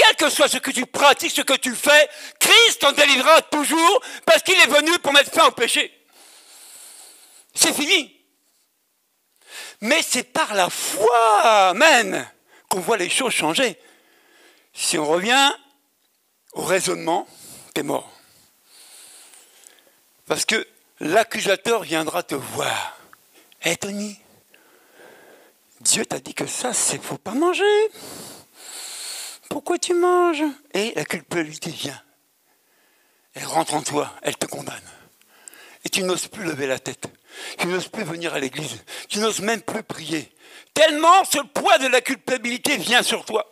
quel que soit ce que tu pratiques, ce que tu fais, Christ t'en délivrera toujours parce qu'il est venu pour mettre fin au péché. C'est fini. Mais c'est par la foi, amen, qu'on voit les choses changer. Si on revient au raisonnement, t'es mort. Parce que l'accusateur viendra te voir. Hé Tony, Dieu t'a dit que ça, c'est faut pas manger. Pourquoi tu manges? Et la culpabilité vient. Elle rentre en toi, elle te condamne. Et tu n'oses plus lever la tête. Tu n'oses plus venir à l'église. Tu n'oses même plus prier. Tellement ce poids de la culpabilité vient sur toi.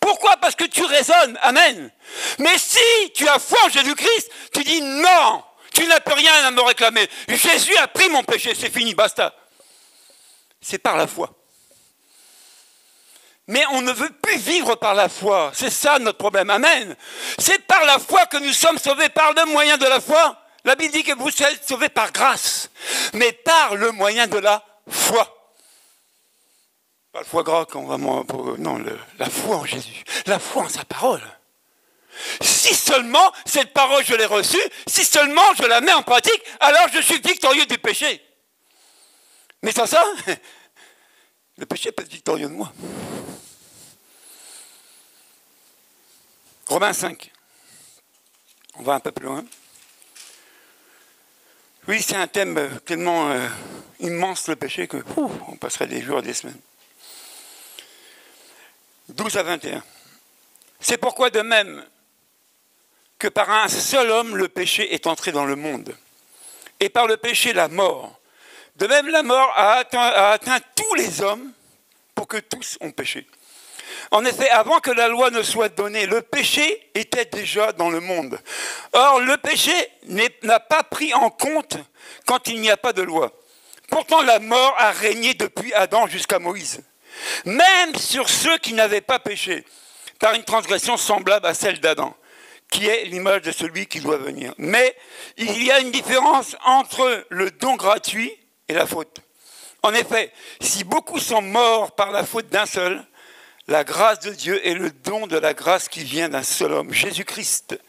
Pourquoi? Parce que tu raisonnes. Amen. Mais si tu as foi en Jésus-Christ, tu dis non, tu n'as plus rien à me réclamer. Jésus a pris mon péché, c'est fini, basta. C'est par la foi. Mais on ne veut plus vivre par la foi. C'est ça notre problème. Amen. C'est par la foi que nous sommes sauvés, par le moyen de la foi. La Bible dit que vous êtes sauvés par grâce, mais par le moyen de la foi. Pas le foie gras qu'on va non, la foi en Jésus, la foi en sa parole. Si seulement cette parole je l'ai reçue, si seulement je la mets en pratique, alors je suis victorieux du péché. Mais sans ça, le péché peut être victorieux de moi. Romains 5. On va un peu plus loin. Oui, c'est un thème tellement immense, le péché, que on passerait des jours et des semaines. 12 à 21. C'est pourquoi de même que par un seul homme, le péché est entré dans le monde. Et par le péché, la mort. De même, la mort a atteint tous les hommes pour que tous ont péché. En effet, avant que la loi ne soit donnée, le péché était déjà dans le monde. Or, le péché n'a pas pris en compte quand il n'y a pas de loi. Pourtant, la mort a régné depuis Adam jusqu'à Moïse, même sur ceux qui n'avaient pas péché, par une transgression semblable à celle d'Adam, qui est l'image de celui qui doit venir. Mais il y a une différence entre le don gratuit et la faute. En effet, si beaucoup sont morts par la faute d'un seul, la grâce de Dieu est le don de la grâce qui vient d'un seul homme, Jésus-Christ,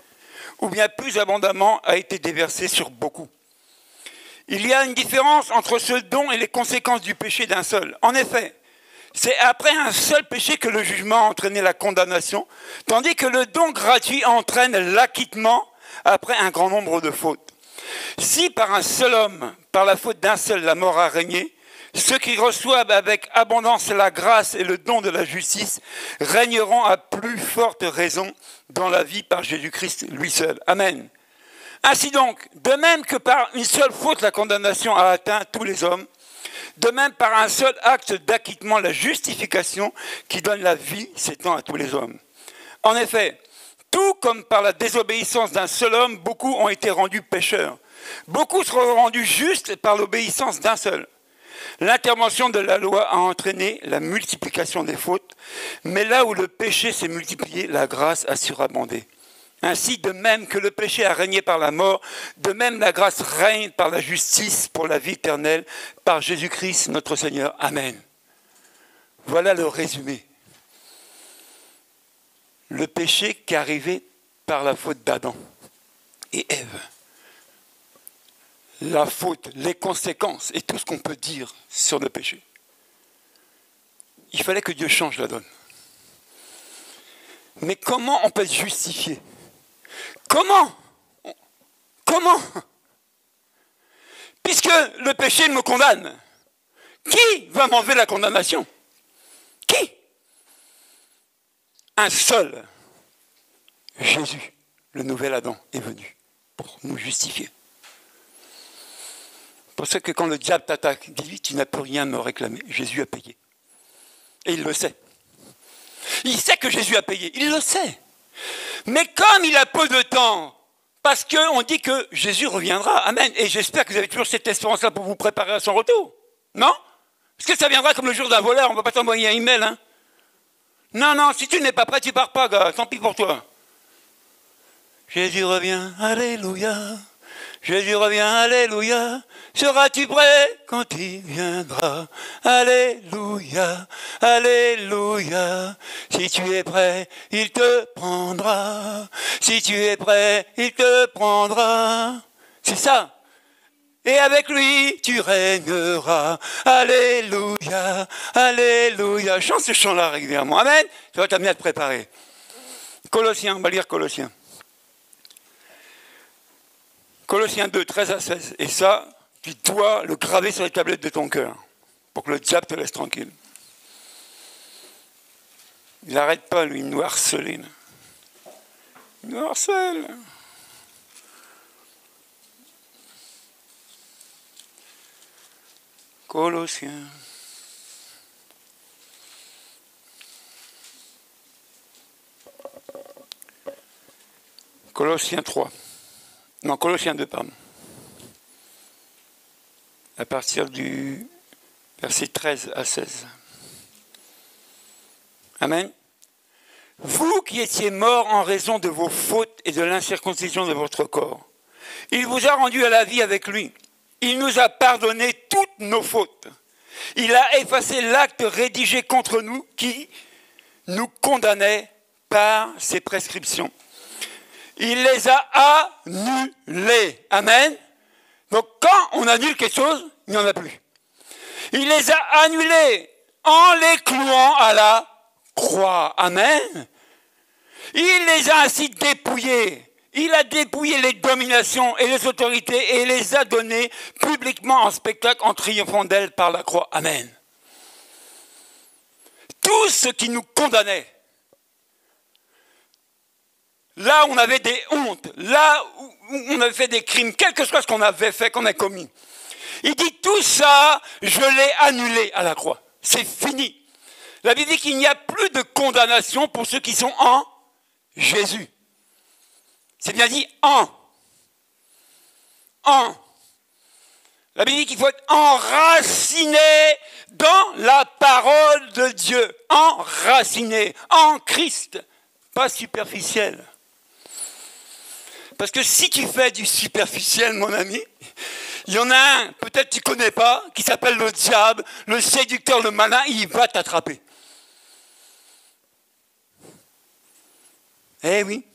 ou bien plus abondamment a été déversé sur beaucoup. Il y a une différence entre ce don et les conséquences du péché d'un seul. En effet, c'est après un seul péché que le jugement a entraîné la condamnation, tandis que le don gratuit entraîne l'acquittement après un grand nombre de fautes. Si par un seul homme, par la faute d'un seul, la mort a régné, ceux qui reçoivent avec abondance la grâce et le don de la justice régneront à plus forte raison dans la vie par Jésus-Christ lui seul. Amen. Ainsi donc, de même que par une seule faute la condamnation a atteint tous les hommes, de même par un seul acte d'acquittement la justification qui donne la vie s'étend à tous les hommes. En effet, tout comme par la désobéissance d'un seul homme, beaucoup ont été rendus pécheurs. Beaucoup seront rendus justes par l'obéissance d'un seul. L'intervention de la loi a entraîné la multiplication des fautes, mais là où le péché s'est multiplié, la grâce a surabondé. Ainsi, de même que le péché a régné par la mort, de même la grâce règne par la justice pour la vie éternelle, par Jésus-Christ notre Seigneur. Amen. Voilà le résumé. Le péché qui est arrivé par la faute d'Adam et Ève. La faute, les conséquences et tout ce qu'on peut dire sur le péché. Il fallait que Dieu change la donne. Mais comment on peut être justifié? Comment? Puisque le péché me condamne, qui va m'enlever la condamnation? Qui? Un seul. Jésus, le nouvel Adam, est venu pour nous justifier. C'est pour ça que quand le diable t'attaque, dis-lui, tu n'as plus rien à me réclamer. Jésus a payé. Et il le sait. Il sait que Jésus a payé. Il le sait. Mais comme il a peu de temps, parce qu'on dit que Jésus reviendra. Amen. Et j'espère que vous avez toujours cette espérance-là pour vous préparer à son retour. Non? Parce que ça viendra comme le jour d'un voleur. On ne va pas t'envoyer un email. Hein? Non, si tu n'es pas prêt, tu ne pars pas, gars. Tant pis pour toi. Jésus revient. Alléluia. Jésus revient, alléluia. Seras-tu prêt quand il viendra? Alléluia, alléluia. Si tu es prêt, il te prendra. Si tu es prêt, il te prendra. C'est ça. Et avec lui, tu régneras. Alléluia, alléluia. Chante ce chant-là régulièrement. Amen. Tu vas t'amener à te préparer. Colossiens, on va lire Colossiens. Colossiens 2, 13 à 16. Et ça, tu dois le graver sur les tablettes de ton cœur pour que le diable te laisse tranquille. Il n'arrête pas, lui, il nous harcèle. Il nous harcèle. Colossiens. Colossiens 3. Non, Colossiens 2, pardon. À partir du verset 13 à 16. Amen. Vous qui étiez morts en raison de vos fautes et de l'incirconcision de votre corps, il vous a rendus à la vie avec lui. Il nous a pardonné toutes nos fautes. Il a effacé l'acte rédigé contre nous qui nous condamnait par ses prescriptions. Il les a annulés. Amen. Donc quand on annule quelque chose, il n'y en a plus. Il les a annulés en les clouant à la croix. Amen. Il les a ainsi dépouillés. Il a dépouillé les dominations et les autorités et les a données publiquement en spectacle en triomphant d'elles par la croix. Amen. Tout ce qui nous condamnait, là où on avait des hontes, là où on avait fait des crimes, quel que soit ce qu'on avait fait, qu'on a commis. Il dit tout ça, je l'ai annulé à la croix. C'est fini. La Bible dit qu'il n'y a plus de condamnation pour ceux qui sont en Jésus. C'est bien dit en. La Bible dit qu'il faut être enraciné dans la parole de Dieu. Enraciné en Christ, pas superficiel. Parce que si tu fais du superficiel, mon ami, il y en a un, peut-être tu ne connais pas, qui s'appelle le diable, le séducteur, le malin, il va t'attraper. Eh oui.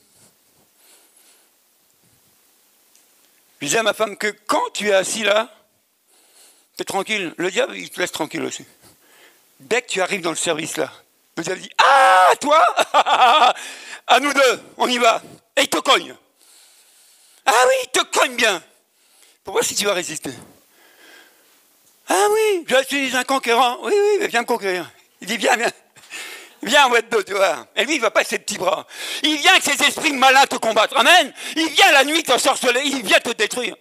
Je disais à ma femme que quand tu es assis là, tu es tranquille. Le diable, il te laisse tranquille aussi. Dès que tu arrives dans le service là, le diable dit « Ah, toi à nous deux, on y va !» Et il te cogne. Ah oui, il te cogne bien. Pour voir si tu vas résister. Ah oui, je suis un conquérant. Oui, mais viens me conquérir. Il dit viens. Viens, ouais, tu vois. Et lui, il ne va pas avec ses petits bras. Il vient avec ses esprits malins te combattre. Amen. Il vient la nuit t'ensorceler. Il vient te détruire.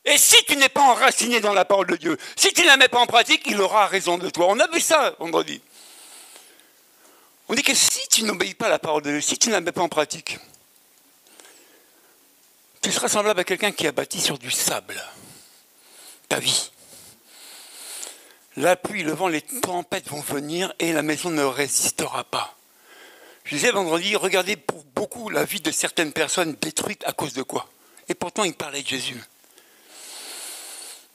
Et si tu n'es pas enraciné dans la parole de Dieu, si tu ne la mets pas en pratique, il aura raison de toi. On a vu ça vendredi. On dit que si tu n'obéis pas à la parole de Dieu, si tu ne la mets pas en pratique, tu seras semblable à quelqu'un qui a bâti sur du sable. Ta vie. La pluie, le vent, les tempêtes vont venir et la maison ne résistera pas. Je disais vendredi, regardez pour beaucoup la vie de certaines personnes détruites à cause de quoi? Et pourtant, il parlait de Jésus.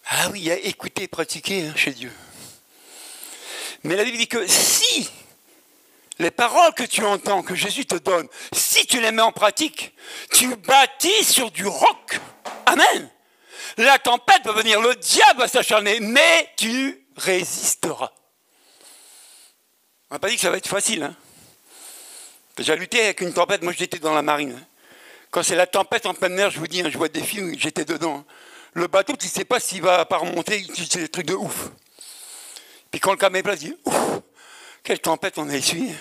Ah oui, il y a écouté et pratiqué chez Dieu. Mais la Bible dit que si les paroles que tu entends, que Jésus te donne, si tu les mets en pratique, tu bâtis sur du roc. Amen. La tempête va venir, le diable va s'acharner, mais tu résisteras. On n'a pas dit que ça va être facile. Hein. J'ai lutté avec une tempête, moi j'étais dans la marine. Hein. Quand c'est la tempête en pleine mer, je vous dis, hein, je vois des films, j'étais dedans. Hein. Le bateau, tu ne sais pas s'il va pas remonter, c'est des trucs de ouf. Puis quand le camion est plat, je dis, ouf, quelle tempête on a essuyé.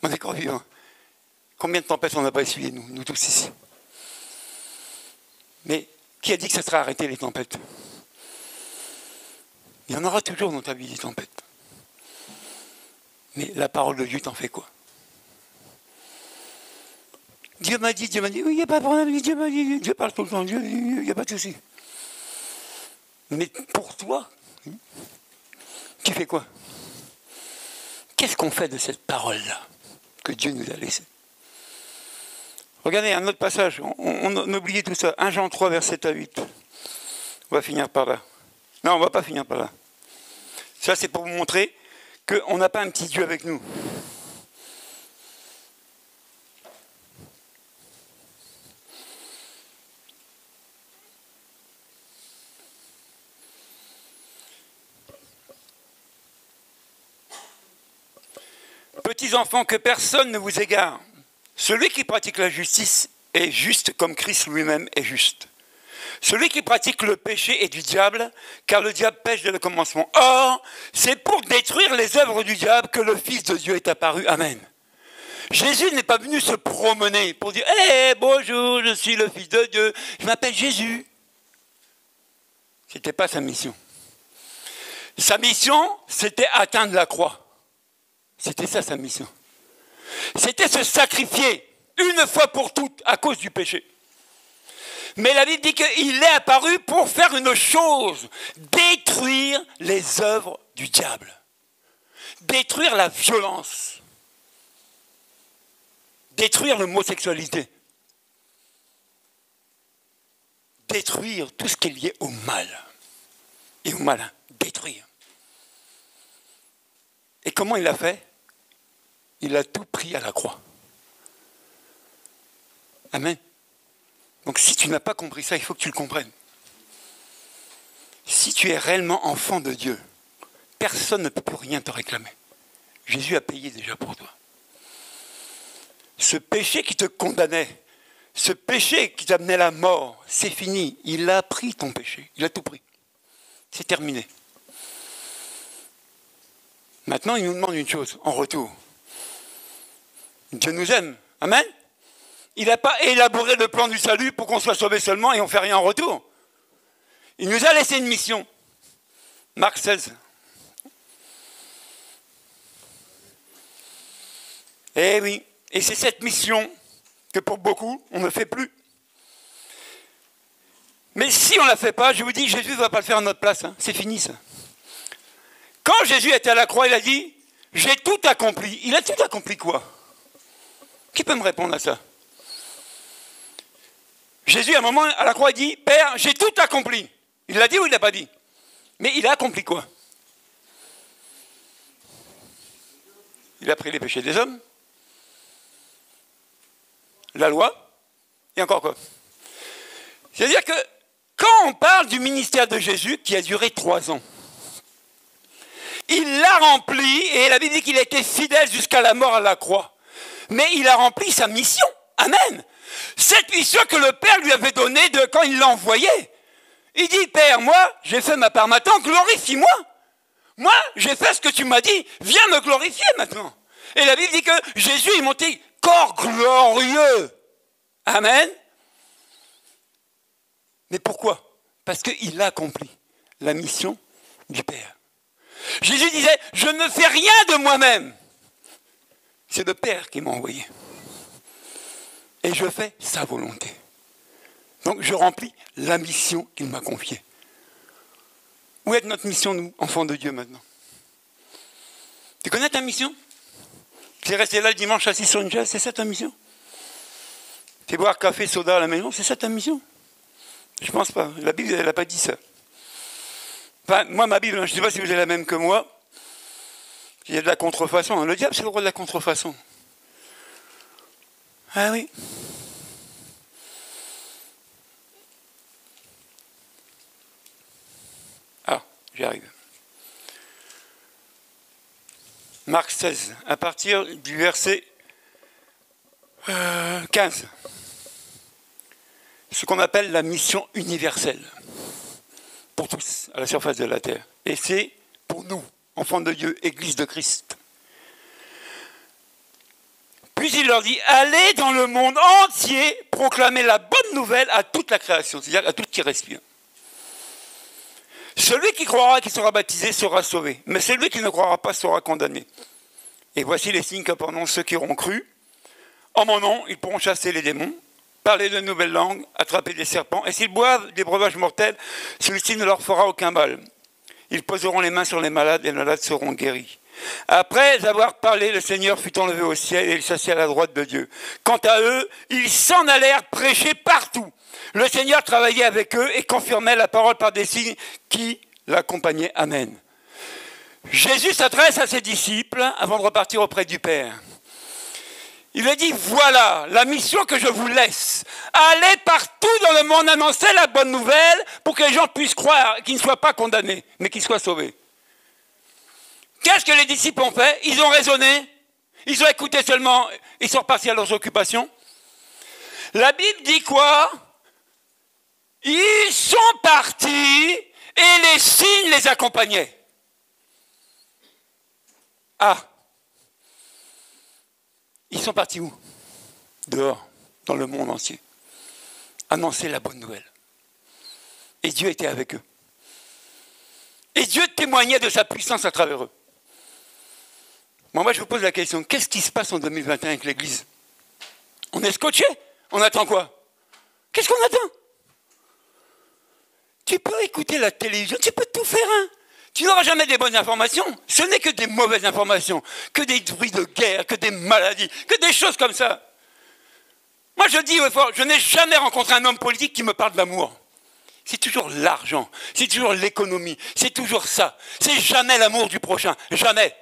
On est encore vivants. Combien de tempêtes on n'a pas essuyé, nous tous ici. Mais qui a dit que ça serait arrêté les tempêtes? Il y en aura toujours dans ta vie des tempêtes. Mais la parole de Dieu t'en fait quoi? Dieu m'a dit, oui, il n'y a pas de problème, Dieu m'a dit, Dieu parle tout le temps, Dieu, il n'y a pas de souci. Mais pour toi, tu fais quoi? Qu'est-ce qu'on fait de cette parole-là que Dieu nous a laissée? Regardez un autre passage, on oublie tout ça. 1 Jean 3, verset 7 à 8. On va finir par là. Non, on ne va pas finir par là. Ça, c'est pour vous montrer qu'on n'a pas un petit Dieu avec nous. Petits enfants, que personne ne vous égare. Celui qui pratique la justice est juste comme Christ lui-même est juste. Celui qui pratique le péché est du diable, car le diable pêche dès le commencement. Or, c'est pour détruire les œuvres du diable que le Fils de Dieu est apparu. Amen. Jésus n'est pas venu se promener pour dire « Hey, bonjour, je suis le Fils de Dieu, je m'appelle Jésus ». Ce n'était pas sa mission. Sa mission, c'était atteindre la croix. C'était ça sa mission. C'était se sacrifier une fois pour toutes à cause du péché. Mais la Bible dit qu'il est apparu pour faire une chose, détruire les œuvres du diable. Détruire la violence. Détruire l'homosexualité. Détruire tout ce qui est lié au mal. Et au malin. Détruire. Et comment il l'a fait? Il a tout pris à la croix. Amen. Donc si tu n'as pas compris ça, il faut que tu le comprennes. Si tu es réellement enfant de Dieu, personne ne peut plus rien te réclamer. Jésus a payé déjà pour toi. Ce péché qui te condamnait, ce péché qui t'amenait à la mort, c'est fini. Il a pris ton péché. Il a tout pris. C'est terminé. Maintenant, il nous demande une chose en retour. Dieu nous aime. Amen. Il n'a pas élaboré le plan du salut pour qu'on soit sauvé seulement et on ne fait rien en retour. Il nous a laissé une mission. Marc 16. Eh oui, et c'est cette mission que pour beaucoup, on ne fait plus. Mais si on ne la fait pas, je vous dis, Jésus ne va pas le faire à notre place. Hein. C'est fini ça. Quand Jésus était à la croix, il a dit, j'ai tout accompli. Il a tout accompli quoi? Qui peut me répondre à ça? Jésus, à un moment, à la croix, il dit, Père, j'ai tout accompli. Il l'a dit ou il ne l'a pas dit? Mais il a accompli quoi? Il a pris les péchés des hommes, la loi, et encore quoi? C'est-à-dire que quand on parle du ministère de Jésus, qui a duré 3 ans, il l'a rempli, et la Bible dit qu'il a été fidèle jusqu'à la mort à la croix. Mais il a rempli sa mission. Amen. Cette mission que le Père lui avait donnée quand il l'a envoyé. Il dit, Père, moi, j'ai fait ma part. Maintenant, glorifie-moi. Moi, j'ai fait ce que tu m'as dit. Viens me glorifier maintenant. Et la Bible dit que Jésus est monté corps glorieux. Amen. Mais pourquoi? Parce qu'il a accompli la mission du Père. Jésus disait, je ne fais rien de moi-même. C'est le Père qui m'a envoyé. Et je fais sa volonté. Donc je remplis la mission qu'il m'a confiée. Où est notre mission, nous, enfants de Dieu, maintenant? Tu connais ta mission? Tu es resté là le dimanche assis sur une chaise, c'est ça ta mission? Tu es boire café, soda à la maison, c'est ça ta mission? Je ne pense pas. La Bible, elle n'a pas dit ça. Enfin, moi, ma Bible, je ne sais pas si vous avez la même que moi. Il y a de la contrefaçon. Le diable, c'est le roi de la contrefaçon. Ah oui. Ah, j'y arrive. Marc 16, à partir du verset 15. Ce qu'on appelle la mission universelle. Pour tous, à la surface de la terre. Et c'est pour nous, enfants de Dieu, Église de Christ. Puis il leur dit, allez dans le monde entier proclamer la bonne nouvelle à toute la création, c'est-à-dire à tout qui respire. Celui qui croira et qui sera baptisé sera sauvé, mais celui qui ne croira pas sera condamné. Et voici les signes qu'apporteront ceux qui auront cru. En mon nom, ils pourront chasser les démons, parler de nouvelles langues, attraper des serpents, et s'ils boivent des breuvages mortels, celui-ci ne leur fera aucun mal. Ils poseront les mains sur les malades et les malades seront guéris. Après avoir parlé, le Seigneur fut enlevé au ciel et il s'assit à la droite de Dieu. Quant à eux, ils s'en allèrent prêcher partout. Le Seigneur travaillait avec eux et confirmait la parole par des signes qui l'accompagnaient. Amen. Jésus s'adresse à ses disciples avant de repartir auprès du Père. Il a dit, voilà la mission que je vous laisse. Allez partout dans le monde annoncer la bonne nouvelle pour que les gens puissent croire, qu'ils ne soient pas condamnés, mais qu'ils soient sauvés. Qu'est-ce que les disciples ont fait? Ils ont raisonné, ils ont écouté seulement, ils sont repartis à leurs occupations. La Bible dit quoi? Ils sont partis et les signes les accompagnaient. Ah! Ils sont partis où? Dehors, dans le monde entier. Annoncer la bonne nouvelle. Et Dieu était avec eux. Et Dieu témoignait de sa puissance à travers eux. Bon, moi, je vous pose la question, qu'est-ce qui se passe en 2021 avec l'Église? On est scotché? On attend quoi? Qu'est-ce qu'on attend? Tu peux écouter la télévision, tu peux tout faire, hein? Tu n'auras jamais des bonnes informations. Ce n'est que des mauvaises informations, que des bruits de guerre, que des maladies, que des choses comme ça. Moi, je dis au fort, je n'ai jamais rencontré un homme politique qui me parle d'amour. C'est toujours l'argent, c'est toujours l'économie, c'est toujours ça. C'est jamais l'amour du prochain, jamais.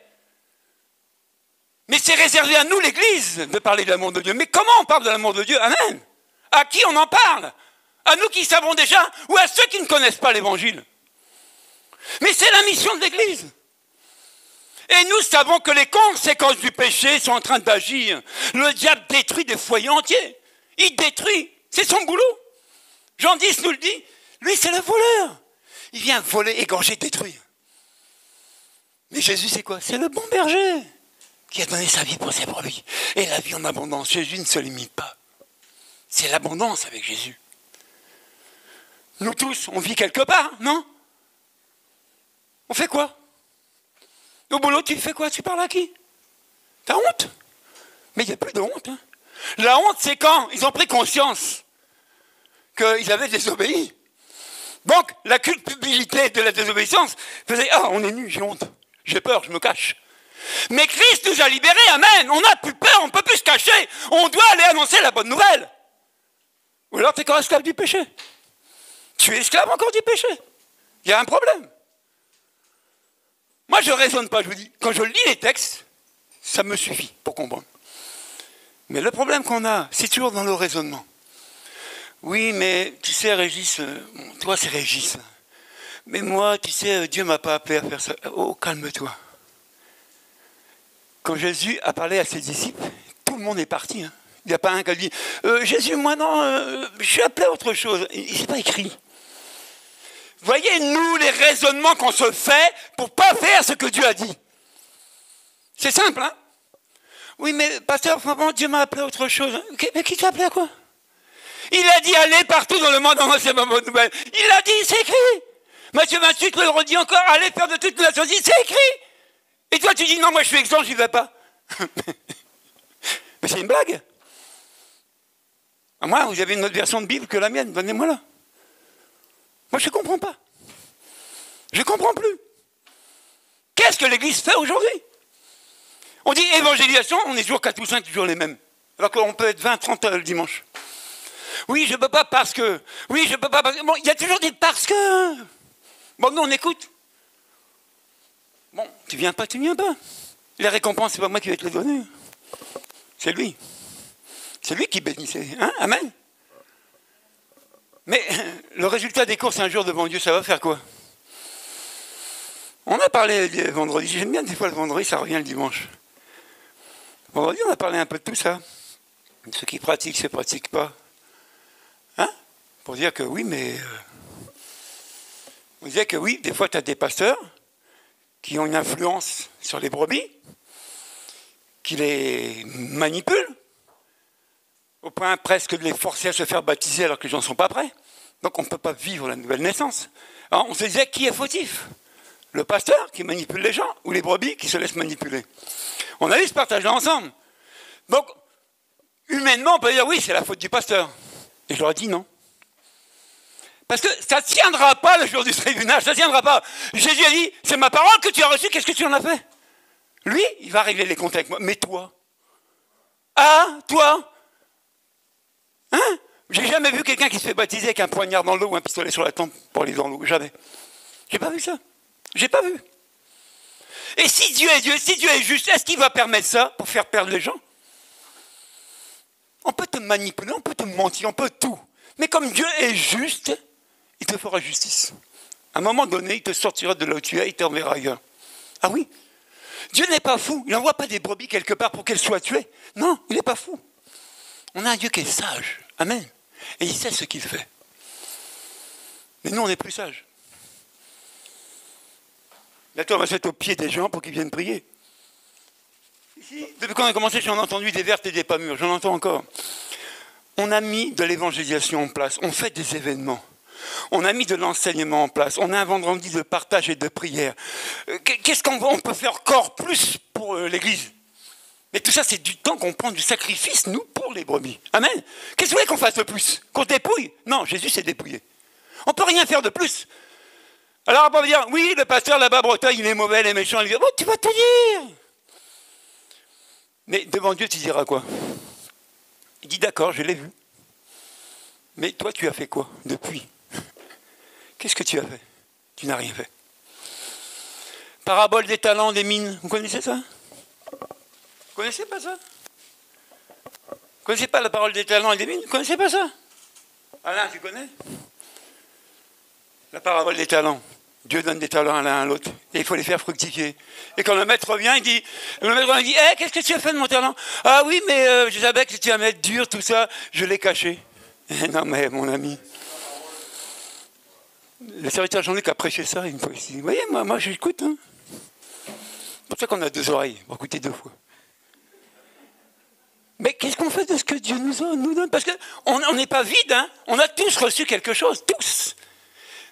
Mais c'est réservé à nous, l'Église, de parler de l'amour de Dieu. Mais comment on parle de l'amour de Dieu? Amen. À qui on en parle? À nous qui savons déjà ou à ceux qui ne connaissent pas l'Évangile? Mais c'est la mission de l'Église. Et nous savons que les conséquences du péché sont en train d'agir. Le diable détruit des foyers entiers. Il détruit. C'est son boulot. Jean 10 nous le dit. Lui, c'est le voleur. Il vient voler, égorger, détruire. Mais Jésus, c'est quoi? C'est le bon berger qui a donné sa vie pour ses brebis. Et la vie en abondance. Jésus ne se limite pas. C'est l'abondance avec Jésus. Nous tous, on vit quelque part, non? On fait quoi? Au boulot, tu fais quoi? Tu parles à qui? T'as honte? Mais il n'y a plus de honte. Hein. La honte, c'est quand ils ont pris conscience qu'ils avaient désobéi. Donc, la culpabilité de la désobéissance faisait « Ah, on est nus, j'ai honte, j'ai peur, je me cache. » Mais Christ nous a libérés, amen. On n'a plus peur, on ne peut plus se cacher. On doit aller annoncer la bonne nouvelle. Ou alors, tu es encore esclave du péché. Tu es esclave encore du péché. Il y a un problème. Moi, je ne raisonne pas, je vous dis. Quand je lis les textes, ça me suffit pour comprendre. Mais le problème qu'on a, c'est toujours dans le raisonnement. Oui, mais tu sais, Régis, toi, c'est Régis. Mais moi, tu sais, Dieu ne m'a pas appelé à faire ça. Oh, calme-toi. Quand Jésus a parlé à ses disciples, tout le monde est parti. Hein. Il n'y a pas un qui a dit Jésus, moi, non, je suis appelé à autre chose. Il n'est pas écrit. Voyez, nous, les raisonnements qu'on se fait pour ne pas faire ce que Dieu a dit. C'est simple, hein? Oui, mais pasteur, vraiment, Dieu m'a appelé à autre chose. Mais qui t'a appelé à quoi? Il a dit, allez partout dans le monde, annoncer ma bonne nouvelle. Il a dit, c'est écrit. Matthieu 28 le redit encore, allez faire de toutes les nations. C'est écrit. Et toi, tu dis, non, moi, je suis exempt, je n'y vais pas. Mais c'est une blague. À moi, vous avez une autre version de Bible que la mienne, donnez-moi là. Moi, je ne comprends pas. Je ne comprends plus. Qu'est-ce que l'Église fait aujourd'hui? On dit évangélisation, on est toujours 4 ou 5, toujours les mêmes. Alors qu'on peut être 20, 30 le dimanche. Oui, je ne peux pas parce que. Oui, je ne peux pas parce que. Bon, il y a toujours des parce que. Bon, nous, on écoute. Bon, tu viens pas, tu viens pas. Les récompenses, c'est pas moi qui vais te les donner. C'est lui. C'est lui qui bénissait. Hein? Amen. Mais le résultat des courses un jour devant Dieu, ça va faire quoi? On a parlé vendredi. J'aime bien des fois le vendredi, ça revient le dimanche. Vendredi, on a parlé un peu de tout ça. Ceux qui pratiquent, ceux qui ne pratiquent pas. Hein? Pour dire que oui, mais... on disait que oui, des fois, tu as des pasteurs qui ont une influence sur les brebis, qui les manipulent, au point presque de les forcer à se faire baptiser alors que les gens ne sont pas prêts. Donc on ne peut pas vivre la nouvelle naissance. Alors on se disait, qui est fautif? Le pasteur qui manipule les gens ou les brebis qui se laissent manipuler? On a eu ce partage-là ensemble. Donc, humainement, on peut dire, oui, c'est la faute du pasteur. Et je leur ai dit non. Parce que ça ne tiendra pas le jour du tribunal, ça ne tiendra pas. Jésus a dit, c'est ma parole que tu as reçue, qu'est-ce que tu en as fait? Lui, il va régler les comptes avec moi. Mais toi? Ah, toi? Hein? J'ai jamais vu quelqu'un qui se fait baptiser avec un poignard dans le dos ou un pistolet sur la tempe pour aller dans l'eau. Jamais. J'ai pas vu ça. J'ai pas vu. Et si Dieu est Dieu, si Dieu est juste, est-ce qu'il va permettre ça pour faire perdre les gens? On peut te manipuler, on peut te mentir, on peut tout. Mais comme Dieu est juste, il te fera justice. À un moment donné, il te sortira de là où tu es, il t'enverra ailleurs. Ah oui? Dieu n'est pas fou. Il n'envoie pas des brebis quelque part pour qu'elles soient tuées. Non, il n'est pas fou. On a un Dieu qui est sage. Amen. Et il sait ce qu'il fait. Mais nous, on est plus sages. Bientôt, on va se mettre au pied des gens pour qu'ils viennent prier. Ici, depuis qu'on a commencé, j'en ai entendu des vertes et des pas mûres. J'en entends encore. On a mis de l'évangélisation en place. On fait des événements. On a mis de l'enseignement en place. On a un vendredi de partage et de prière. Qu'est-ce qu'on peut faire encore plus pour l'Église? Mais tout ça, c'est du temps qu'on prend du sacrifice, nous, pour les brebis. Amen. Qu'est-ce que vous voulez qu'on fasse de plus? Qu'on dépouille? Non, Jésus s'est dépouillé. On ne peut rien faire de plus. Alors on va dire, oui, le pasteur là-bas, Bretagne, il est mauvais, il est méchant. Il dit, oh, tu vas te dire. Mais devant Dieu, tu diras quoi? Il dit, d'accord, je l'ai vu. Mais toi, tu as fait quoi depuis? Qu'est-ce que tu as fait? Tu n'as rien fait. Parabole des talents, des mines. Vous connaissez ça? Vous connaissez pas ça? Vous connaissez pas la parole des talents et des mines? Vous connaissez pas ça? Alain, tu connais? La parabole des talents. Dieu donne des talents à l'un à l'autre. Et il faut les faire fructifier. Et quand le maître revient, il dit, hey, qu'est-ce que tu as fait de mon talent? Ah oui, mais je savais que tu allais mettre dur, tout ça, je l'ai caché. Non mais mon ami. Le serviteur Jean-Luc a prêché ça une fois ici. Vous voyez, moi j'écoute. Hein. C'est pour ça qu'on a deux oreilles, pour écouter deux fois. Mais qu'est-ce qu'on fait de ce que Dieu nous donne? Parce qu'on n'est pas vide, hein. On a tous reçu quelque chose, tous.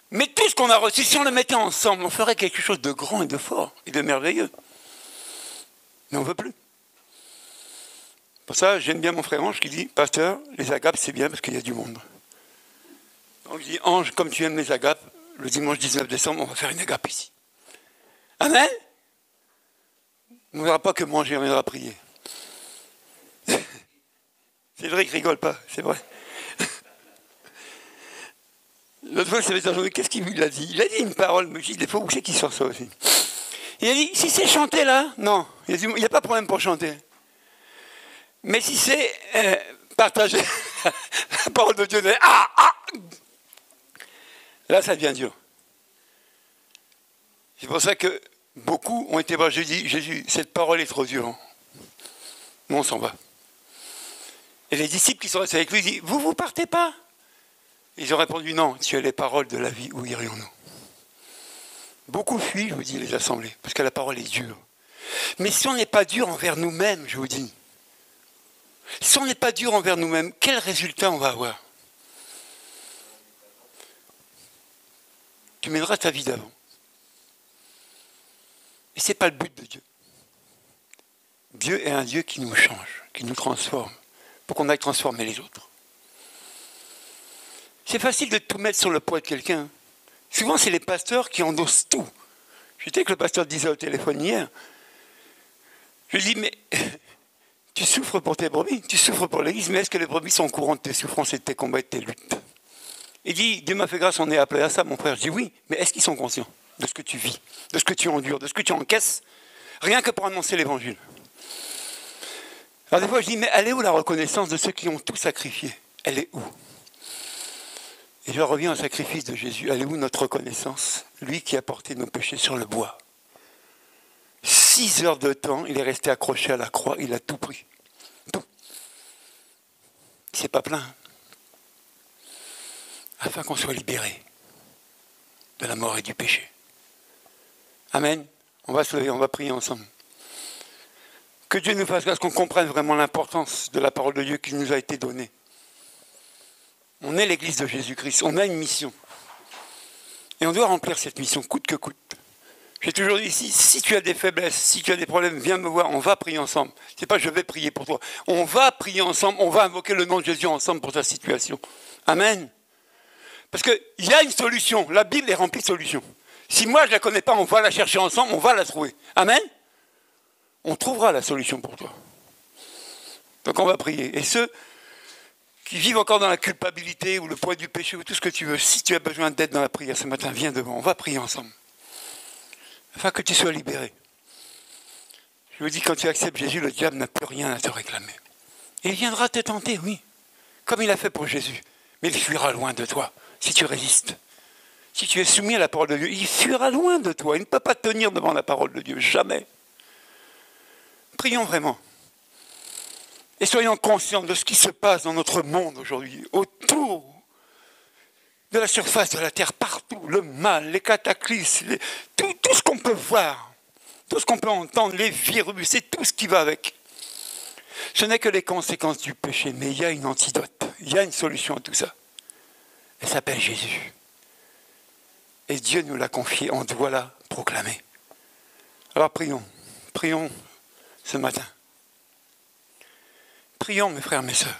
Mais tout ce qu'on a reçu, si on le mettait ensemble, on ferait quelque chose de grand et de fort et de merveilleux. Mais on ne veut plus. Pour ça, j'aime bien mon frère Ange qui dit, pasteur, les agapes, c'est bien parce qu'il y a du monde. Donc je dis, Ange, comme tu aimes les agapes, le dimanche 19 décembre, on va faire une agape ici. Amen. On ne verra pas que manger, on viendra prier. C'est vrai qu'il ne rigole pas, c'est vrai. L'autre fois, le serviteur Jean-Luc, qu'est-ce qu'il a dit? Il a dit une parole, mais je dis, des fois, où c'est qu'il sort ça aussi? Il a dit, si c'est chanter là, non, il n'y a pas de problème pour chanter. Mais si c'est partager la parole de Dieu, là, ça devient dur. C'est pour ça que beaucoup ont été voir Jésus, cette parole est trop dure. Nous, on s'en va. Et les disciples qui sont restés avec lui disent, vous partez pas? Ils ont répondu, non, tu as les paroles de la vie, où irions-nous? Beaucoup fuient, je vous dis, les assemblées, parce que la parole est dure. Mais si on n'est pas dur envers nous-mêmes, je vous dis, si on n'est pas dur envers nous-mêmes, quel résultat on va avoir? Tu mèneras ta vie d'avant. Et ce n'est pas le but de Dieu. Dieu est un Dieu qui nous change, qui nous transforme, pour qu'on aille transformer les autres. C'est facile de tout mettre sur le poids de quelqu'un. Souvent, c'est les pasteurs qui endossent tout. J'étais que le pasteur disait au téléphone hier. Je lui dis, mais tu souffres pour tes brebis, tu souffres pour l'Église, mais est-ce que les brebis sont au courant de tes souffrances et de tes combats et de tes luttes? Il dit, Dieu m'a fait grâce, on est appelé à ça, mon frère. Je dis oui, mais est-ce qu'ils sont conscients de ce que tu vis, de ce que tu endures, de ce que tu encaisses, rien que pour annoncer l'Évangile? Alors des fois, je dis, mais elle est où la reconnaissance de ceux qui ont tout sacrifié? Elle est où? Et je reviens au sacrifice de Jésus. Elle est où notre reconnaissance? Lui qui a porté nos péchés sur le bois. 6 heures de temps, il est resté accroché à la croix, il a tout pris. Tout. Il ne s'est pas plaint. Afin qu'on soit libéré de la mort et du péché. Amen. On va se lever, on va prier ensemble. Que Dieu nous fasse grâce, qu'on comprenne vraiment l'importance de la parole de Dieu qui nous a été donnée. On est l'Église de Jésus-Christ, on a une mission. Et on doit remplir cette mission, coûte que coûte. J'ai toujours dit ici, si tu as des faiblesses, si tu as des problèmes, viens me voir, on va prier ensemble. Ce n'est pas je vais prier pour toi. On va prier ensemble, on va invoquer le nom de Jésus ensemble pour ta situation. Amen. Parce qu'il y a une solution, la Bible est remplie de solutions. Si moi je ne la connais pas, on va la chercher ensemble, on va la trouver. Amen. on trouvera la solution pour toi. Donc on va prier. Et ceux qui vivent encore dans la culpabilité ou le poids du péché ou tout ce que tu veux, si tu as besoin d'aide dans la prière ce matin, viens devant, on va prier ensemble. Afin que tu sois libéré. Je vous dis, quand tu acceptes Jésus, le diable n'a plus rien à te réclamer. Et il viendra te tenter, oui, comme il a fait pour Jésus. Mais il fuira loin de toi, si tu résistes. Si tu es soumis à la parole de Dieu, il fuira loin de toi. Il ne peut pas tenir devant la parole de Dieu, jamais. Prions vraiment. Et soyons conscients de ce qui se passe dans notre monde aujourd'hui, autour de la surface de la terre, partout, le mal, les cataclysmes, tout ce qu'on peut voir, tout ce qu'on peut entendre, les virus, et tout ce qui va avec. Ce n'est que les conséquences du péché, mais il y a une antidote, il y a une solution à tout ça. Elle s'appelle Jésus. Et Dieu nous l'a confié, on doit la proclamer. Alors prions ce matin. Prions mes frères, mes sœurs.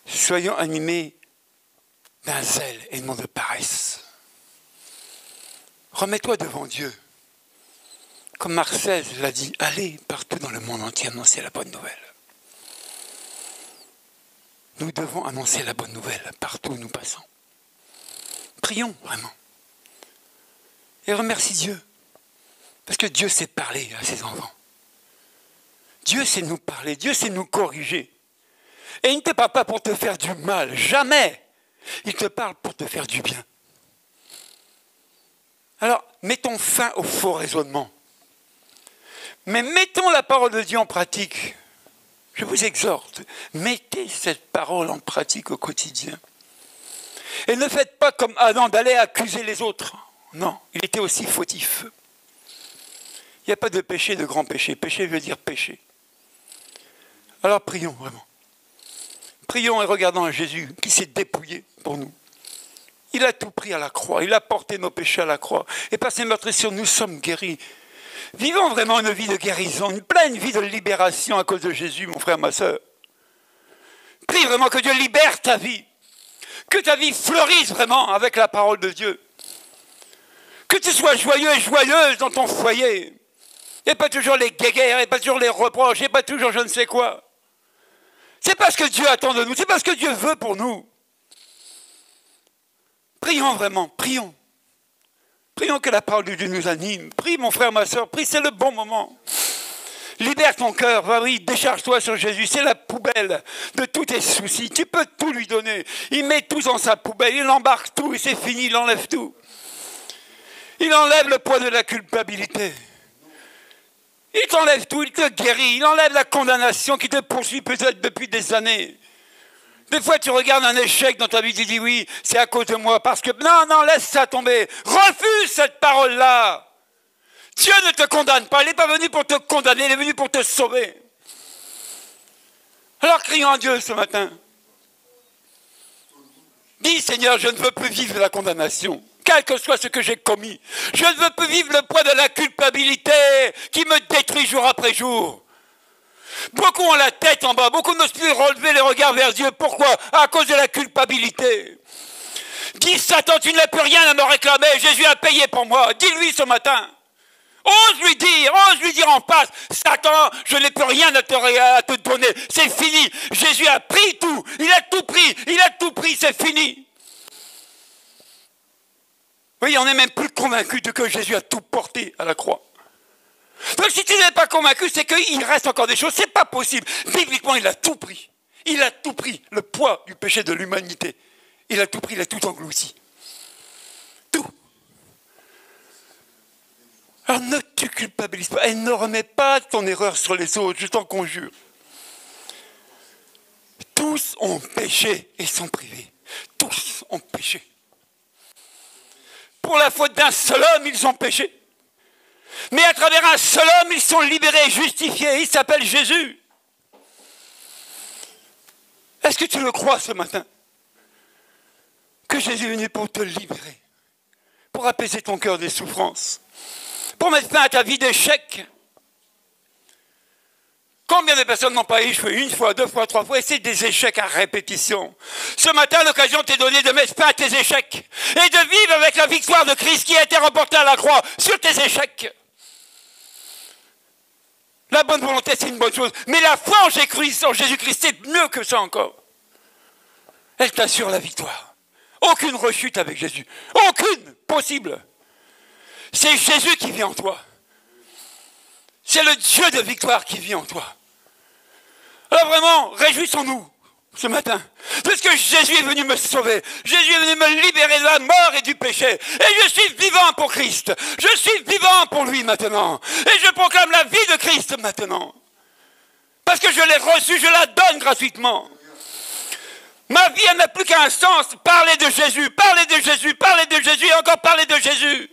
Soyons animés d'un zèle et non de paresse. Remets-toi devant Dieu. Comme Marcel l'a dit, allez partout dans le monde entier annoncer la bonne nouvelle. Nous devons annoncer la bonne nouvelle partout où nous passons. Prions vraiment. Et remercie Dieu. Parce que Dieu sait parler à ses enfants. Dieu sait nous parler, Dieu sait nous corriger. Et il ne te parle pas pour te faire du mal, jamais. Il te parle pour te faire du bien. Alors, mettons fin au faux raisonnement. Mais mettons la parole de Dieu en pratique. Je vous exhorte, mettez cette parole en pratique au quotidien. Et ne faites pas comme Adam d'aller accuser les autres. Non, il était aussi fautif. Il n'y a pas de péché, de grand péché. Péché veut dire péché. Alors prions vraiment. Prions et regardons à Jésus qui s'est dépouillé pour nous. Il a tout pris à la croix. Il a porté nos péchés à la croix. Et par ses meurtrissures, nous sommes guéris. Vivons vraiment une vie de guérison, une pleine vie de libération à cause de Jésus, mon frère, ma soeur. Prie vraiment que Dieu libère ta vie. Que ta vie fleurisse vraiment avec la parole de Dieu. Que tu sois joyeux et joyeuse dans ton foyer. Et pas toujours les guéguerres, et pas toujours les reproches, et pas toujours je ne sais quoi. C'est pas ce que Dieu attend de nous, c'est pas ce que Dieu veut pour nous. Prions vraiment, prions. Prions que la parole de Dieu nous anime. Prie mon frère, ma soeur, prie, c'est le bon moment. Libère ton cœur, va oui, décharge-toi sur Jésus, c'est la poubelle de tous tes soucis. Tu peux tout lui donner. Il met tout dans sa poubelle, il embarque tout et c'est fini, il enlève tout. Il enlève le poids de la culpabilité. Il t'enlève tout, il te guérit, il enlève la condamnation qui te poursuit peut-être depuis des années. Des fois, tu regardes un échec dans ta vie, tu dis oui, c'est à cause de moi, parce que... Non, laisse ça tomber. Refuse cette parole-là. Dieu ne te condamne pas, il n'est pas venu pour te condamner, il est venu pour te sauver. Alors crions à Dieu ce matin. Dis, Seigneur, je ne veux plus vivre la condamnation. Quel que soit ce que j'ai commis. Je ne veux plus vivre le poids de la culpabilité qui me détruit jour après jour. Beaucoup ont la tête en bas, beaucoup n'osent plus relever les regards vers Dieu. Pourquoi? À cause de la culpabilité. Dis, Satan, tu n'as plus rien à me réclamer, Jésus a payé pour moi. Dis-lui ce matin. Ose lui dire en face, Satan, je n'ai plus rien à te donner, c'est fini. Jésus a pris tout, il a tout pris, c'est fini. Oui, on n'est même plus convaincu de que Jésus a tout porté à la croix. Donc si tu n'es pas convaincu, c'est qu'il reste encore des choses, c'est pas possible. Bibliquement, il a tout pris. Il a tout pris, le poids du péché de l'humanité. Il a tout pris, il a tout englouti. Tout. Alors ne te culpabilise pas et ne remets pas ton erreur sur les autres, je t'en conjure. Tous ont péché et sont privés. Tous ont péché. Pour la faute d'un seul homme, ils ont péché. Mais à travers un seul homme, ils sont libérés, justifiés. Il s'appelle Jésus. Est-ce que tu le crois ce matin? Que Jésus est venu pour te libérer, pour apaiser ton cœur des souffrances, pour mettre fin à ta vie d'échec. Combien de personnes n'ont pas échoué une fois, deux fois, trois fois, et c'est des échecs à répétition. Ce matin, l'occasion t'est donnée de mettre fin à tes échecs et de vivre avec la victoire de Christ qui a été remportée à la croix sur tes échecs. La bonne volonté, c'est une bonne chose. Mais la foi en Jésus-Christ, c'est mieux que ça encore. Elle t'assure la victoire. Aucune rechute avec Jésus. Aucune possible. C'est Jésus qui vit en toi. C'est le Dieu de victoire qui vit en toi. Alors vraiment, réjouissons-nous ce matin. Parce que Jésus est venu me sauver. Jésus est venu me libérer de la mort et du péché. Et je suis vivant pour Christ. Je suis vivant pour lui maintenant. Et je proclame la vie de Christ maintenant. Parce que je l'ai reçue, je la donne gratuitement. Ma vie, elle n'a plus qu'un sens. Parler de Jésus, parler de Jésus, parler de Jésus et encore parler de Jésus.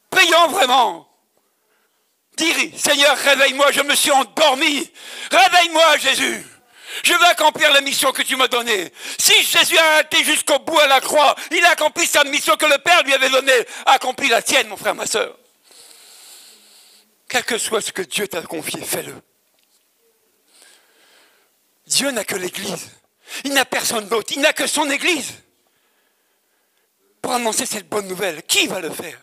Prions vraiment. Dis, Seigneur, réveille-moi, je me suis endormi. Réveille-moi, Jésus. Je veux accomplir la mission que tu m'as donnée. Si Jésus a été jusqu'au bout à la croix, il a accompli sa mission que le Père lui avait donnée. Accomplis la tienne, mon frère, ma soeur. Quel que soit ce que Dieu t'a confié, fais-le. Dieu n'a que l'Église. Il n'a personne d'autre. Il n'a que son Église. Pour annoncer cette bonne nouvelle, qui va le faire?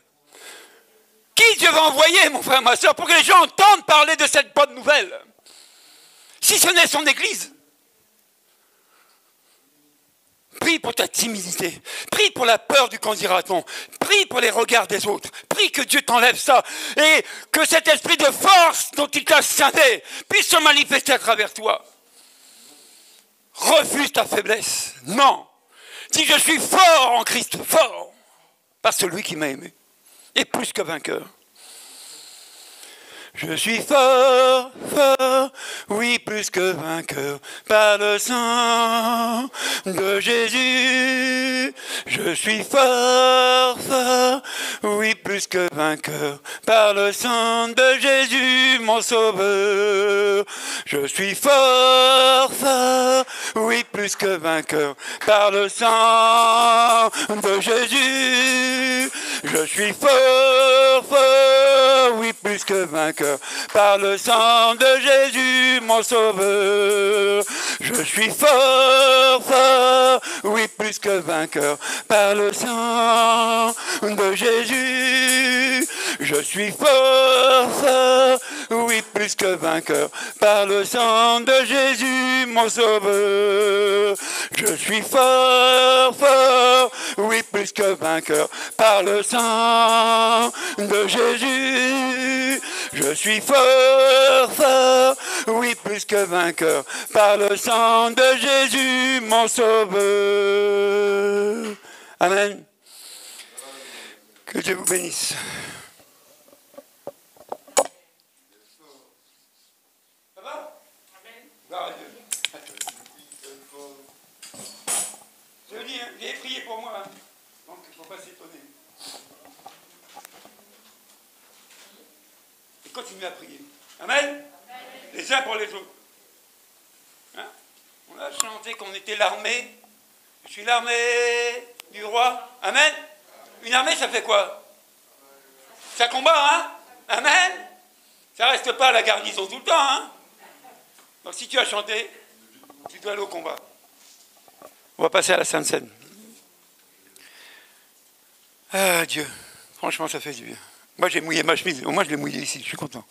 Qui Dieu va envoyer, mon frère, ma soeur, pour que les gens entendent parler de cette bonne nouvelle? Si ce n'est son Église. Prie pour ta timidité. Prie pour la peur du qu'en dira-t-on. Prie pour les regards des autres. Prie que Dieu t'enlève ça. Et que cet esprit de force dont il t'a scindé puisse se manifester à travers toi. Refuse ta faiblesse. Non. Dis, je suis fort en Christ. Fort. Par celui qui m'a aimé. Et plus que vainqueur. Je suis fort, fort, oui, plus que vainqueur, par le sang de Jésus. Je suis fort, fort, oui, plus que vainqueur, par le sang de Jésus, mon sauveur. Je suis fort, fort, oui, plus que vainqueur, par le sang de Jésus. Je suis fort, fort, oui, plus que vainqueur, par le sang de Jésus, mon sauveur. Je suis fort, fort, oui, plus que vainqueur, par le sang de Jésus. Je suis fort, fort, oui, plus que vainqueur, par le sang de Jésus, mon sauveur. Je suis fort, fort, oui, plus que vainqueur, par le sang de Jésus. Je suis fort, fort, oui, plus que vainqueur, par le sang de Jésus, mon sauveur. Amen. Que Dieu vous bénisse. Ça va? Amen. Je dis, j'ai prié pour moi, hein. Donc il ne faut pas s'étonner. Et continuez à prier. Amen. Amen. Les uns pour les autres. Hein? On a chanté qu'on était l'armée. Je suis l'armée du roi. Amen. Une armée, ça fait quoi? Ça combat, hein? Amen. Ça reste pas à la garnison tout le temps, hein? Donc si tu as chanté, tu dois aller au combat. On va passer à la Sainte Seine. Ah, Dieu. Franchement, ça fait du bien. Moi, j'ai mouillé ma chemise. Au moins, je l'ai mouillée ici. Je suis content.